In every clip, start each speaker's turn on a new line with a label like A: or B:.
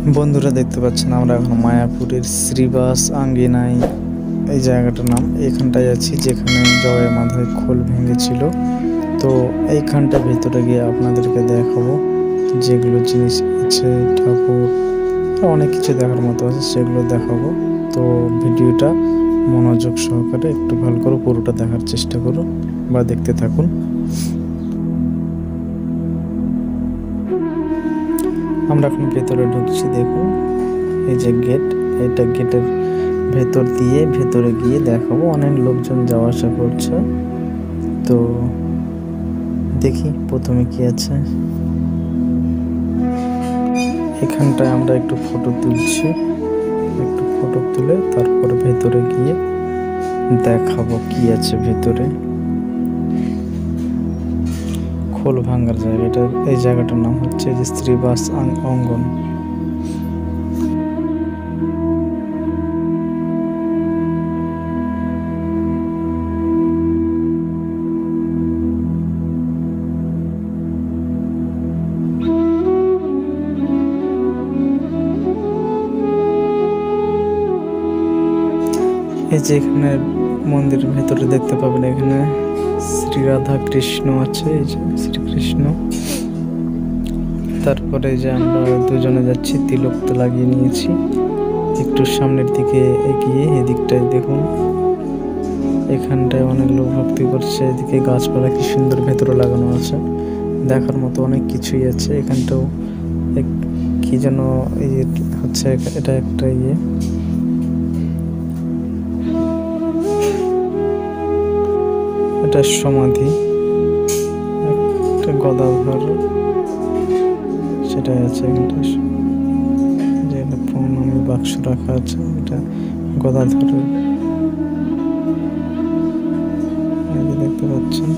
A: বন্ধুরা দেখতে পাচ্ছেন আমরা এখন মায়াপুরের শ্রীবাস আঙ্গিনায় এই জায়গাটার নাম, এখানটায় আছি যেখানে জয়ের মাথায় খোল ভেঙেছিল। তো এইখানটা ভেতরে গিয়ে আপনাদেরকে দেখাবো যেগুলো জিনিস আছে, ঠাকুর অনেক কিছু দেখার মতো আছে সেগুলো দেখাবো। তো ভিডিওটা মনোযোগ সহকারে একটু ভালো করে পুরোটা দেখার চেষ্টা করুন বা দেখতে থাকুন। আমরা এখন ভেতরে ঢুকছি, দেখুন এই যে গেট, এটা গেটের ভেতর দিয়ে ভেতরে গিয়ে দেখাবো। অনেক লোকজন যাওয়া আসা করছে, তো দেখি প্রথমে কি আছে। এখানটায় আমরা একটু ফটো তুলছি, একটু ফটো তুলে তারপর ভেতরে গিয়ে দেখাবো কি আছে ভেতরে। খোল ভাঙ্গার জায়গাটা, এই জায়গাটার নাম হচ্ছে যে শ্রীবাস অঙ্গন। এই যে এখানে মন্দিরের ভেতরে দেখতে পাবেন, এখানে শ্রী রাধা কৃষ্ণ আছে, এই যে শ্রীকৃষ্ণ। তারপরে যে আমরা দুজনে যাচ্ছি, তিলক তো লাগিয়ে নিয়েছি। একটু সামনের দিকে এগিয়ে এদিকটায় দেখুন, এখানটায় অনেক লোক ভক্তি করছে। এদিকে গাছপালা কি সুন্দর ভেতরে লাগানো আছে, দেখার মতো অনেক কিছুই আছে। এখানটাও কি যেন ইয়ে হচ্ছে, এটা একটা ইয়ে, এটা সমাধি, একটা গদাধর সেটাই আছে। এখানটা যে প্রণামী বাক্স রাখা আছে, এটা গদাধরের, দেখতে পাচ্ছেন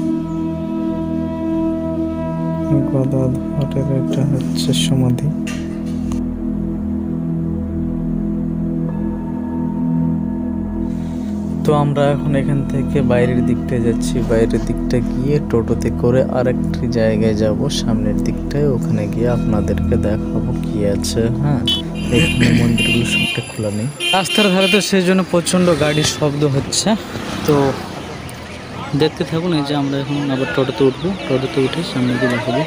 A: গদাধরের এটা হচ্ছে সমাধি। তো আমরা এখন এখান থেকে বাইরের দিকটায় যাচ্ছি, বাইরের দিকটা গিয়ে টোটোতে করে আরেকটি জায়গায় যাব সামনের দিকটায়, ওখানে গিয়ে আপনাদেরকে দেখাবো কি আছে। হ্যাঁ, এখানে মন্দিরগুলো সবটা খোলা নেই, রাস্তার ধারে, তো সেই জন্য প্রচণ্ড গাড়ির শব্দ হচ্ছে। তো দেখতে থাকুন। এই যে আমরা এখন আবার টোটোতে উঠবো, টোটোতে উঠে সামনে গিয়ে দেখাবো।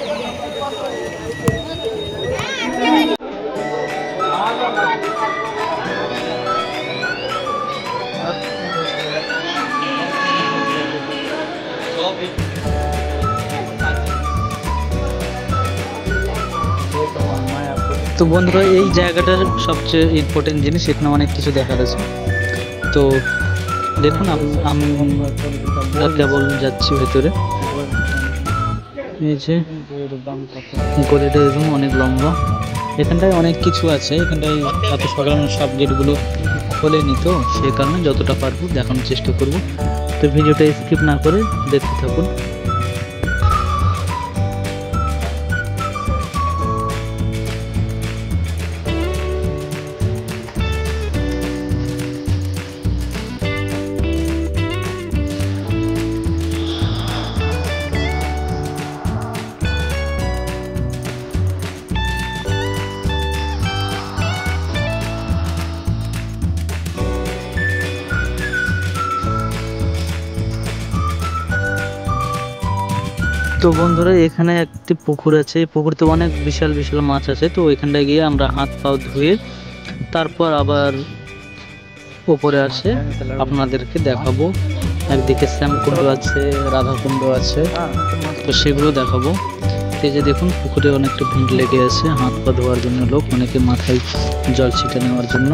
A: তো বন্ধুরা, এই জায়গাটার সবচেয়ে ইম্পর্টেন্ট জিনিস, এখানে অনেক কিছু দেখার আছে। তো দেখুন, আমি কেবল যাচ্ছি ভেতরে। এই যে গলিটা দেখুন অনেক লম্বা, এখানটায় অনেক কিছু আছে। এখানটায় এত সকাল সব গেটগুলো খোলেনি, তো সেই কারণে যতটা পারবো দেখানোর চেষ্টা করব। তো ভিডিওটা স্কিপ না করে দেখতে থাকুন। তো বন্ধুরা, এখানে একটি পুকুর আছে, এই পুকুরতে অনেক বিশাল বিশাল মাছ আছে। তো এখানটায় গিয়ে আমরা হাত পা ধুয়ে তারপর আবার উপরে আসে আপনাদেরকে দেখাবো। একদিকে শ্যামকুণ্ড আছে, রাধাকুণ্ড আছে, তো সেগুলো দেখাবো। এই যে দেখুন, পুকুরে অনেকটা ভিড় লেগে আছে হাত পা ধোয়ার জন্য, লোক অনেকে মাথায় জল ছিটে নেওয়ার জন্য।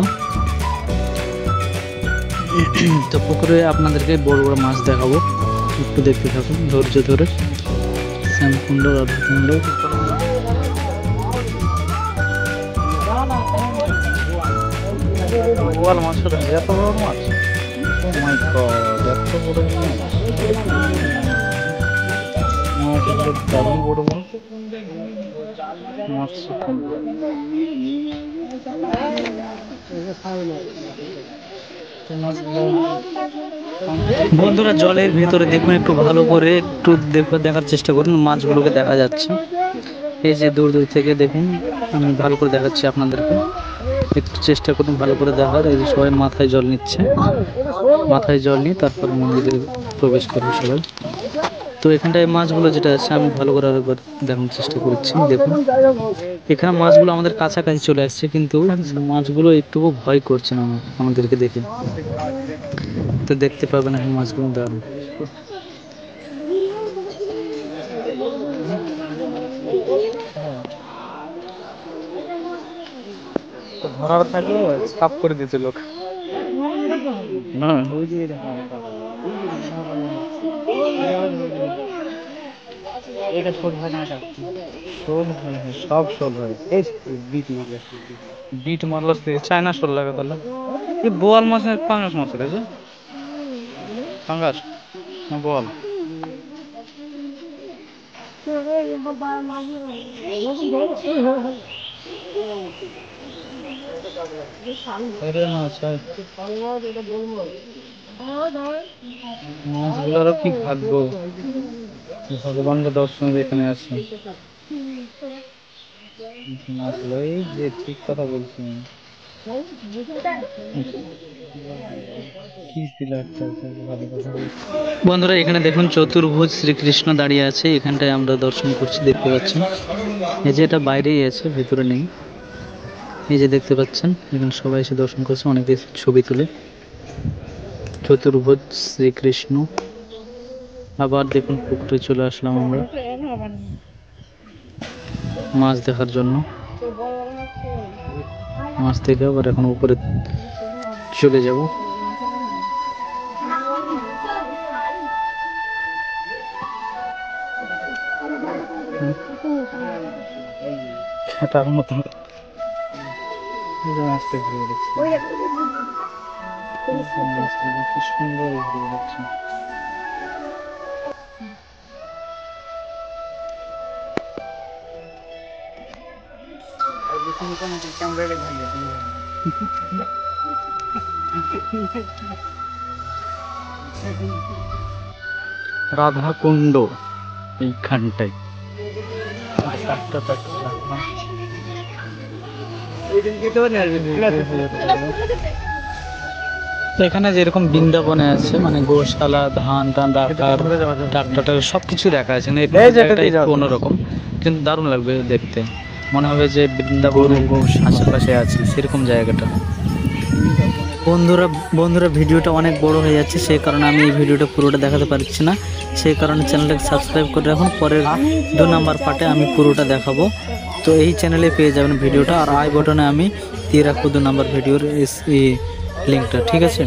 A: তো পুকুরে আপনাদেরকে বড় বড় মাছ দেখাবো, একটু দেখতে থাকুন ধৈর্য ধরে। শ্যামকুণ্ড, রাধাকুণ্ড, এত বড় মাছ, এত বড় দারুণ বড় মাছ। বন্ধুরা, জলের ভেতরে দেখুন, একটু ভালো করে একটু দেখার চেষ্টা করুন, মাছগুলোকে দেখা যাচ্ছে।
B: এই যে দূর দূর থেকে দেখুন, আমি ভালো করে দেখাচ্ছি আপনাদেরকে, একটু চেষ্টা করুন ভালো করে দেখার। এই যে সবাই মাথায় জল নিচ্ছে, মাথায় জল নিয়ে তারপর মন্দিরে প্রবেশ করবে সবাই। তো এখানটায় মাছগুলো যেটা আছে আমি ভালো করে আরেকবার দেখানোর চেষ্টা করছি। দেখুন এখানে মাছগুলো আমাদের কাছাকাছি চলে আসছে, কিন্তু মাছগুলো একটুকু ভয় করছে না আমাদেরকে দেখে। তো দেখতে পাবেন এখন মাছগুলো দারুণ। ধরার থাকলে সাফ করে দিতে লোক না, এটা শোল হয় না, শোল হয়, সব শোল হয়। এই বিট মারলো চায়না শোল লাগে তাহলে। এই বোয়াল মাছ না পাঙ্গাস মাছ আছে? পাঙ্গাস না বোয়াল? মাছগুলো আরো কি ভাগ্য, ভগবানকে দর্শন এখানে আসে। মাছগুলো এই যে ঠিক কথা বলছি। বন্ধুরা এখানে দেখুন চতুর্ভুজ শ্রীকৃষ্ণ দাঁড়িয়ে আছে, এখানটায় আমরা দর্শন করছি, দেখতে পাচ্ছেন। এই যে এটা বাইরেই আছে, ভিতরে নেই। এই যে দেখতে পাচ্ছেন এখানে সবাই এসে দর্শন করছে, অনেকে ছবি তুলে। চতুর্ভুজ শ্রীকৃষ্ণ। আবার দেখুন পুকুরে চলে আসলাম আমরা মাছ দেখার জন্য। মাছ থেকে আবার এখন উপরে চলে যাব। খেটার মতো আসতে ঘুরে দেখছি, কি সুন্দর ঘুরে যাচ্ছে। রাধা কুণ্ড এইখানটায় এখানে যেরকম বৃন্দাবনে আছে, মানে গোশালা, ধান টান রাখার, ট্রাক্টর সবকিছু দেখা আছে, অন্যরকম, কিন্তু দারুণ লাগবে দেখতে। মনে হবে যে বৃন্দাবন আশেপাশে আছে সেরকম জায়গাটা। বন্ধুরা ভিডিওটা অনেক বড় হয়ে যাচ্ছে, সেই কারণে আমি এই ভিডিওটা পুরোটা দেখাতে পারছি না। সেই কারণে চ্যানেলটাকে সাবস্ক্রাইব করে রাখুন, পরের 2 নম্বর পার্টে আমি পুরোটা দেখাবো। তো এই চ্যানেলে পেয়ে যাবেন ভিডিওটা, আর আই বটনে আমি দিয়ে রাখবো 2 নম্বর ভিডিওর এই লিঙ্কটা, ঠিক আছে?